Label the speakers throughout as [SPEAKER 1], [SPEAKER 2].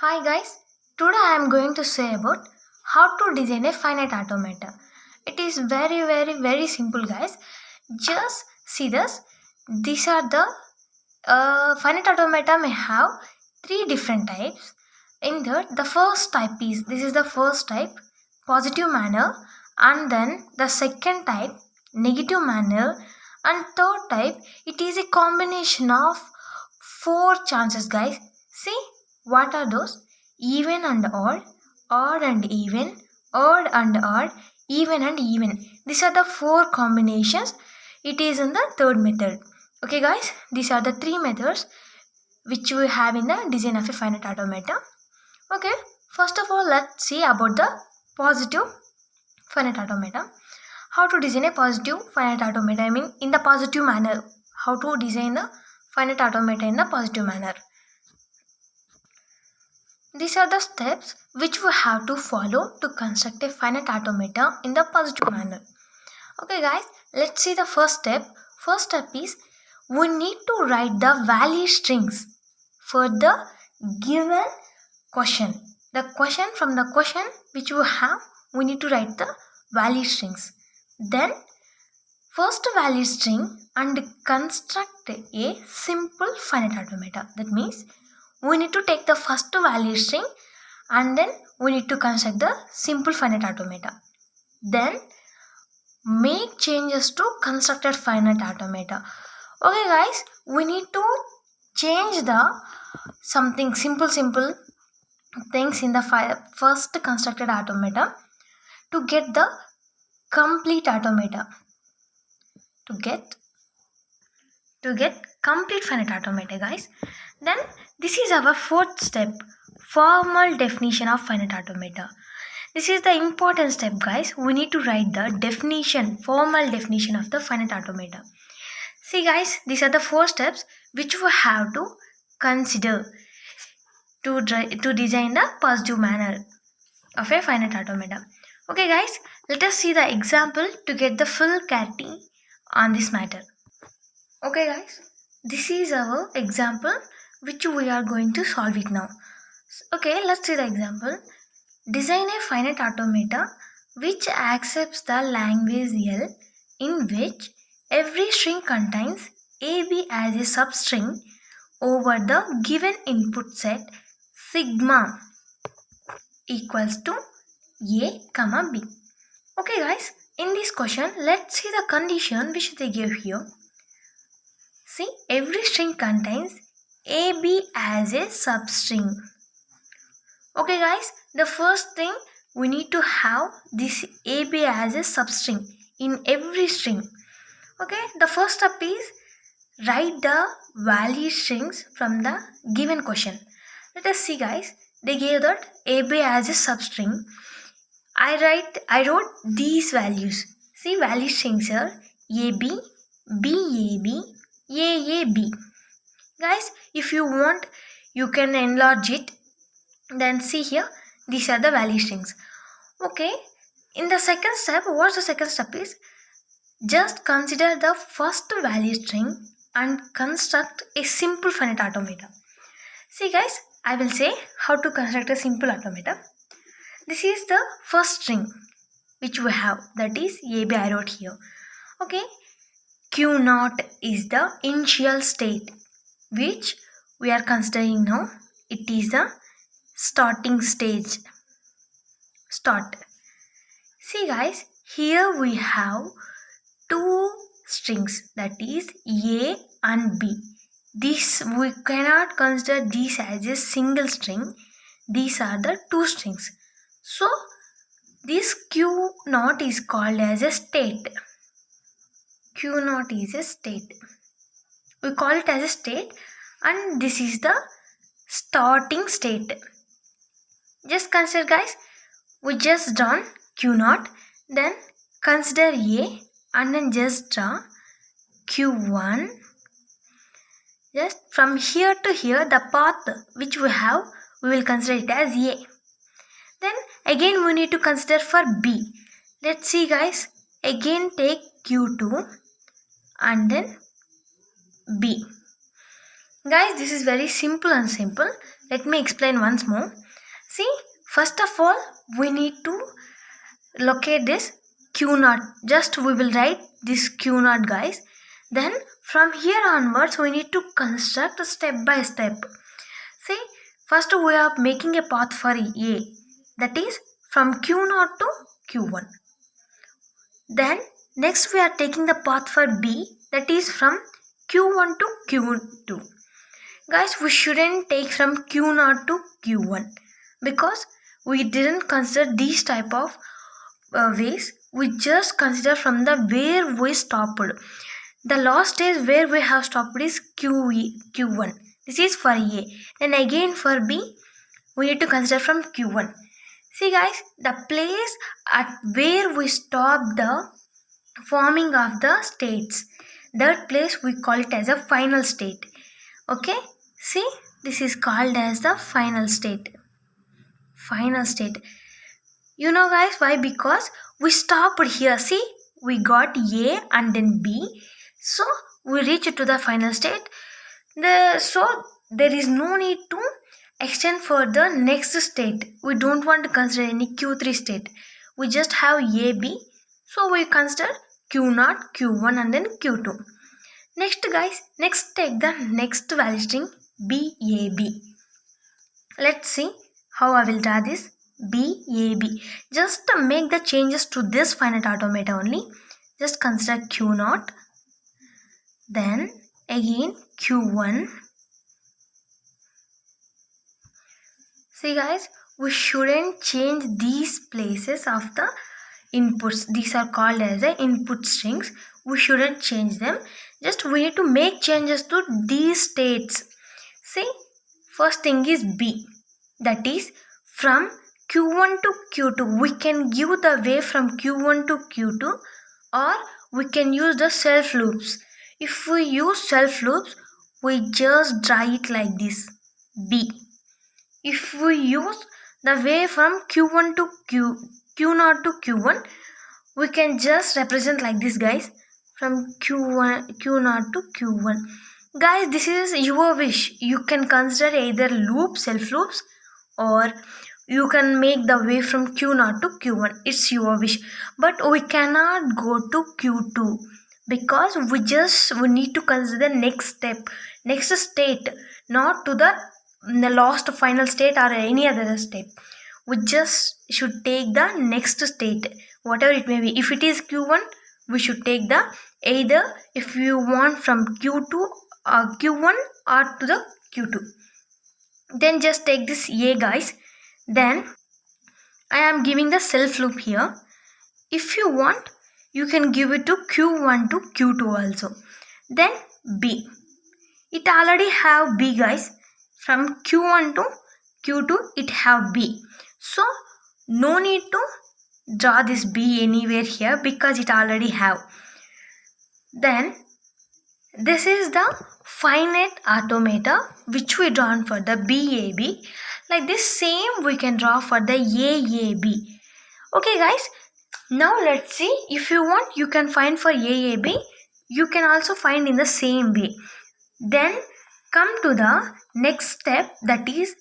[SPEAKER 1] Hi guys, today I am going to say about how to design a finite automata. It is very simple guys. Just see this. These are the finite automata may have three different types. In that the first type is, this is the first type, positive manner, and then the second type, negative manner, and third type, it is a combination of four chances guys. See what are those? Even and odd and even, odd and odd, even and even. These are the four combinations. It is in the third method. Okay guys, these are the three methods which we have in the design of a finite automata. Okay, first of all let's see about the positive finite automata. How to design a positive finite automata, I mean in the positive manner. How to design the finite automata in the positive manner. These are the steps which we have to follow to construct a finite automata in the positive manner. Okay guys, let's see the first step. First step is we need to write the value strings for the given question. The question, from the question which we have, we need to write the value strings. Then first value string and construct a simple finite automata. That means we need to take the first value string and then we need to construct the simple finite automata. Then make changes to constructed finite automata. Okay guys, we need to change the something simple things in the first constructed automata to get the complete automata. To get complete finite automata guys. Then this is our fourth step, formal definition of finite automata. This is the important step guys. We need to write the definition, formal definition of the finite automata. See guys, these are the four steps which we have to consider to design the positive manner of a finite automata. Okay guys, let us see the example to get the full clarity on this matter. Okay guys, this is our example which we are going to solve it now. Okay, let's see the example. Design a finite automata which accepts the language L in which every string contains AB as a substring over the given input set sigma equals to A, comma B. Okay guys, in this question, let's see the condition which they give here. See, every string contains AB as a substring. Okay guys, the first thing we need to have this AB as a substring in every string. Okay, the first step is write the value strings from the given question. Let us see guys, they gave that AB as a substring. I wrote these values. See, value strings are AB, BAB, AAB. Guys, if you want, you can enlarge it. Then see here, these are the value strings. Okay, in the second step, what's the second step is? Just consider the first value string and construct a simple finite automata. See guys, I will say how to construct a simple automata. This is the first string which we have, that is AB I wrote here. Okay, Q0 is the initial state which we are considering now. It is the starting stage. Start. See guys, here we have two strings, that is A and B. This we cannot consider this as a single string. These are the two strings. So this Q0 is called as a state. Q0 is a state. We call it as a state, and this is the starting state. Just consider guys, we just drawn Q0, then consider A and then just draw Q1. Just from here to here, the path which we have, we will consider it as A. Then again we need to consider for B. Let's see guys, again take Q2 and then B. Guys, this is very simple and simple. Let me explain once more. See, first of all, we need to locate this Q naught. Just we will write this Q naught, guys. Then from here onwards, we need to construct step by step. See, first we are making a path for A, that is from Q0 to Q1. Then next we are taking the path for B, that is from Q1 to Q2. Guys, we shouldn't take from Q0 to Q1 because we didn't consider these type of ways. We just consider from the where we stopped. The last stage where we have stopped is Q1. This is for A. Then again for B, we need to consider from Q1. See guys, the place at where we stop the forming of the states, that place we call it as a final state. Okay, see, this is called as the final state. Final state. You know guys why? Because we stopped here. See, we got A and then B. So we reach to the final state. So there is no need to extend for the next state. We don't want to consider any Q3 state. We just have A, B. So we consider Q0, Q1 and then Q2. Next guys, next take the next value string BAB. Let's see how I will draw this BAB. Just make the changes to this finite automata only. Just consider Q0, then again Q1. See guys, we shouldn't change these places of the inputs. These are called as the input strings. We shouldn't change them. Just we need to make changes to these states. See, first thing is B. That is from Q1 to Q2. We can give the way from Q1 to Q2, or we can use the self loops. If we use self loops, we just draw it like this, B. If we use the way from Q1 to Q0 to Q1, we can just represent like this guys, from Q0 to Q1. Guys, this is your wish. You can consider either loop, self loops, or you can make the way from Q0 to Q1. It's your wish. But we cannot go to Q2 because we need to consider next step, next state, not to the last final state or any other step. We just should take the next state, whatever it may be. If it is Q1, we should take the either if you want from Q2 or Q1 or to the Q2. Then just take this A guys. Then I am giving the self loop here. If you want, you can give it to Q1 to Q2 also. Then B. It already have B guys. From Q1 to Q2 it have B. So no need to draw this B anywhere here because it already have. Then this is the finite automata which we drawn for the BAB. Like this same we can draw for the AAB. Okay guys, now let's see. If you want, you can find for AAB. You can also find in the same way. Then come to the next step, that is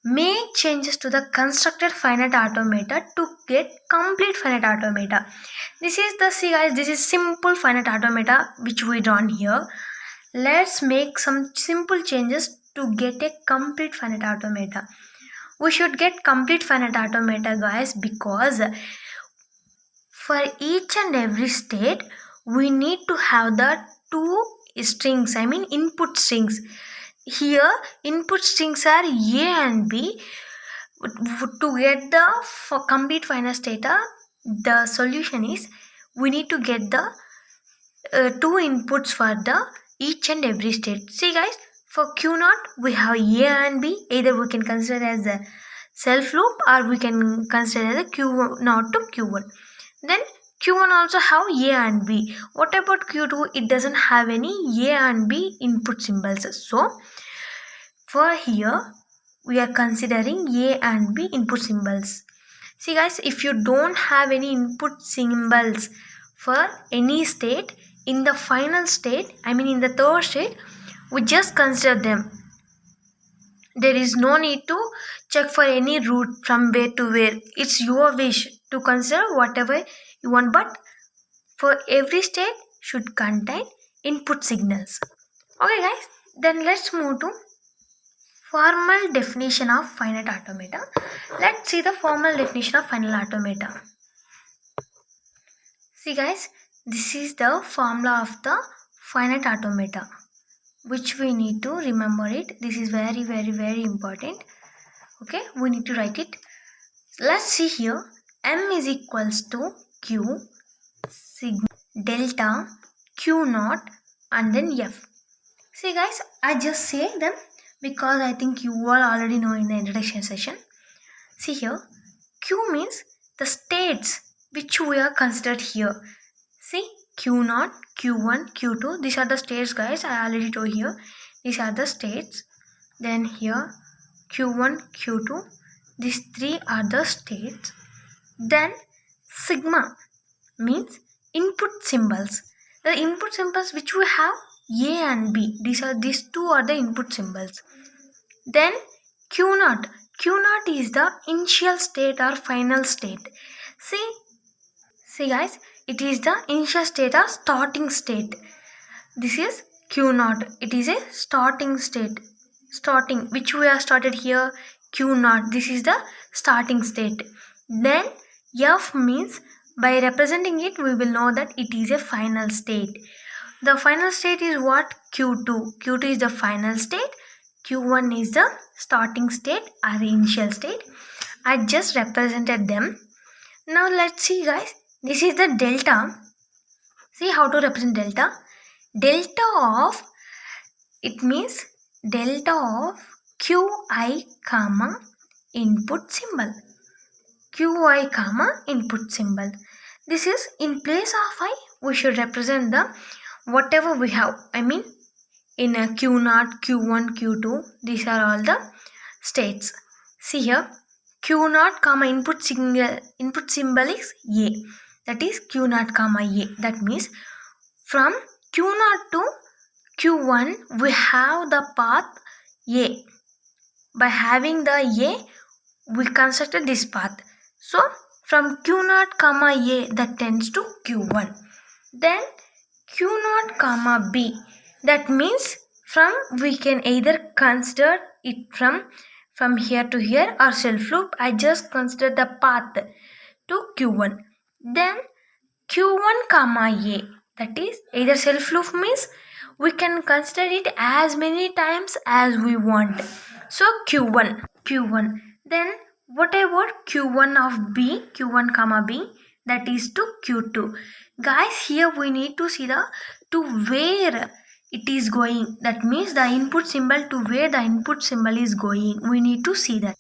[SPEAKER 1] make changes to the constructed finite automata to get complete finite automata. This is the, see guys, this is simple finite automata which we drawn here. Let's make some simple changes to get a complete finite automata. We should get complete finite automata guys, because for each and every state we need to have the two strings, I mean input strings. Here input strings are A and B. To get the complete finite data, the solution is we need to get the two inputs for the each and every state. See guys, for Q0 we have A and B. Either we can consider as a self loop or we can consider as a Q0 to Q1. Then Q1 also have A and B. What about Q2? It doesn't have any A and B input symbols. So for here we are considering A and B input symbols. See guys, if you don't have any input symbols for any state, in the final state, I mean in the third state, We just consider them. There is no need to check for any route from where to where. It's your wish to consider whatever you want, but for every state should contain input signals. Okay guys, then let's move to formal definition of finite automata. Let's see the formal definition of finite automata. See guys, this is the formula of the finite automata, which we need to remember it. This is very important. Okay, we need to write it. Let's see here. M is equals to Q sigma delta Q naught and then F. See guys, I just say them because I think you all already know in the introduction session. See here, Q means the states which we are considered here. See, Q0, Q1, Q2, these are the states guys, I already told here. These are the states. Then here, Q1, Q2, these three are the states. Then sigma means input symbols. The input symbols which we have A and B. These two are the input symbols. Then Q naught. Q naught is the initial state or final state. See guys, it is the initial state or starting state. This is Q naught. It is a starting state. Starting, which we have started here, Q naught. This is the starting state. Then F means, by representing it, we will know that it is a final state. The final state is what? Q2. Q2 is the final state. Q1 is the starting state or the initial state. I just represented them. Now let's see guys. This is the delta. See how to represent delta. Delta of, it means delta of Qi comma input symbol. Qi comma input symbol. This is in place of I, we should represent the whatever we have. I mean in a Q0, Q1, Q2, these are all the states. See here, Q0 comma input symbol is A. That is Q0 comma A. That means from Q0 to Q1 we have the path A. By having the A, we constructed this path. So from Q0 comma A, that tends to Q1. Then Q0 comma B, that means from, we can either consider it from here to here or self loop. I just consider the path to Q1. Then Q1 comma A, that is either self loop means we can consider it as many times as we want. So Q1. Then what about Q1 of B, Q1 comma B, that is to Q2. Guys, here we need to see the to where it is going. That means the input symbol to where the input symbol is going. We need to see that.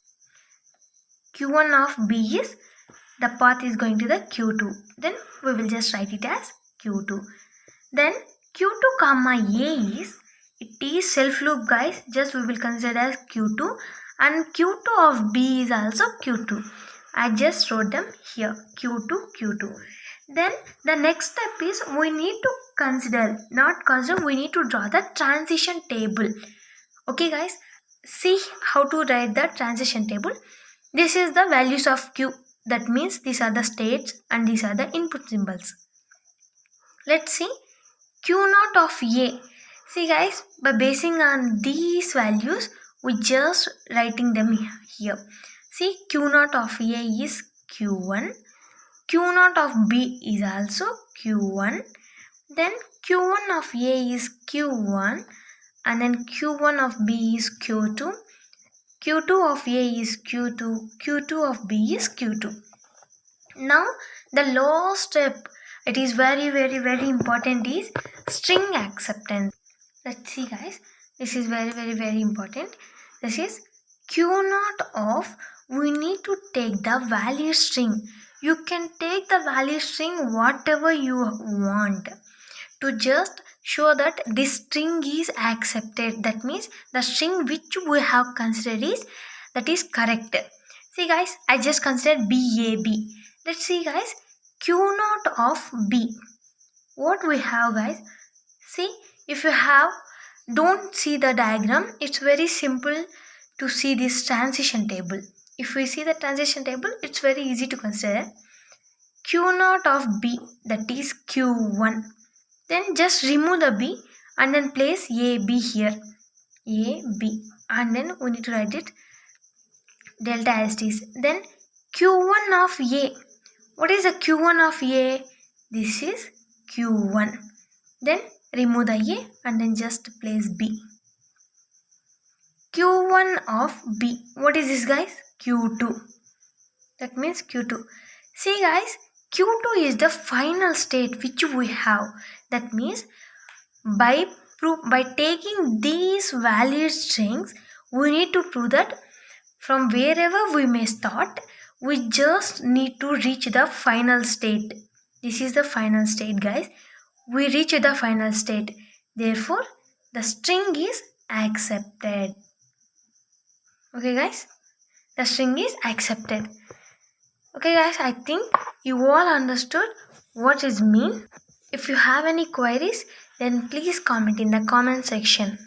[SPEAKER 1] Q1 of B is the path is going to the Q2. Then we will just write it as Q2. Then Q2 comma A is, it is self loop guys. Just we will consider as Q2, and Q2 of B is also Q2. I just wrote them here, Q2, Q2. Then the next step is we need to consider, we need to draw the transition table. Okay guys, see how to write the transition table. This is the values of Q. That means these are the states and these are the input symbols. Let's see Q0 of A. See guys, by basing on these values, we just writing them here. See, Q0 of A is Q1. Q0 of B is also Q1. Then Q1 of A is Q1. And then Q1 of B is Q2. Q2 of A is Q2. Q2 of B is Q2. Now, the last step, it is very important, is string acceptance. Let's see guys, this is very important. This is Q0 of, we need to take the value string. You can take the value string whatever you want to just show that this string is accepted. That means the string which we have considered is correct. See guys, I just considered BAB. Let's see guys, Q0 of B. What we have guys? See, if you have don't see the diagram. It's very simple to see this transition table. If we see the transition table, it's very easy to consider. Q0 of B, that is Q1. Then just remove the B and then place AB here. AB. And then we need to write it delta STs. Then Q1 of A. What is the Q1 of A? This is Q1. Then remove the A and then just place B. Q1 of B. What is this, guys? Q2. That means Q2. See, guys, Q2 is the final state which we have. That means by taking these valid strings, we need to prove that from wherever we may start, we just need to reach the final state. This is the final state, guys. We reach the final state. Therefore, the string is accepted. Okay, guys? The string is accepted. Okay, guys, I think you all understood what it means. If you have any queries, then please comment in the comment section.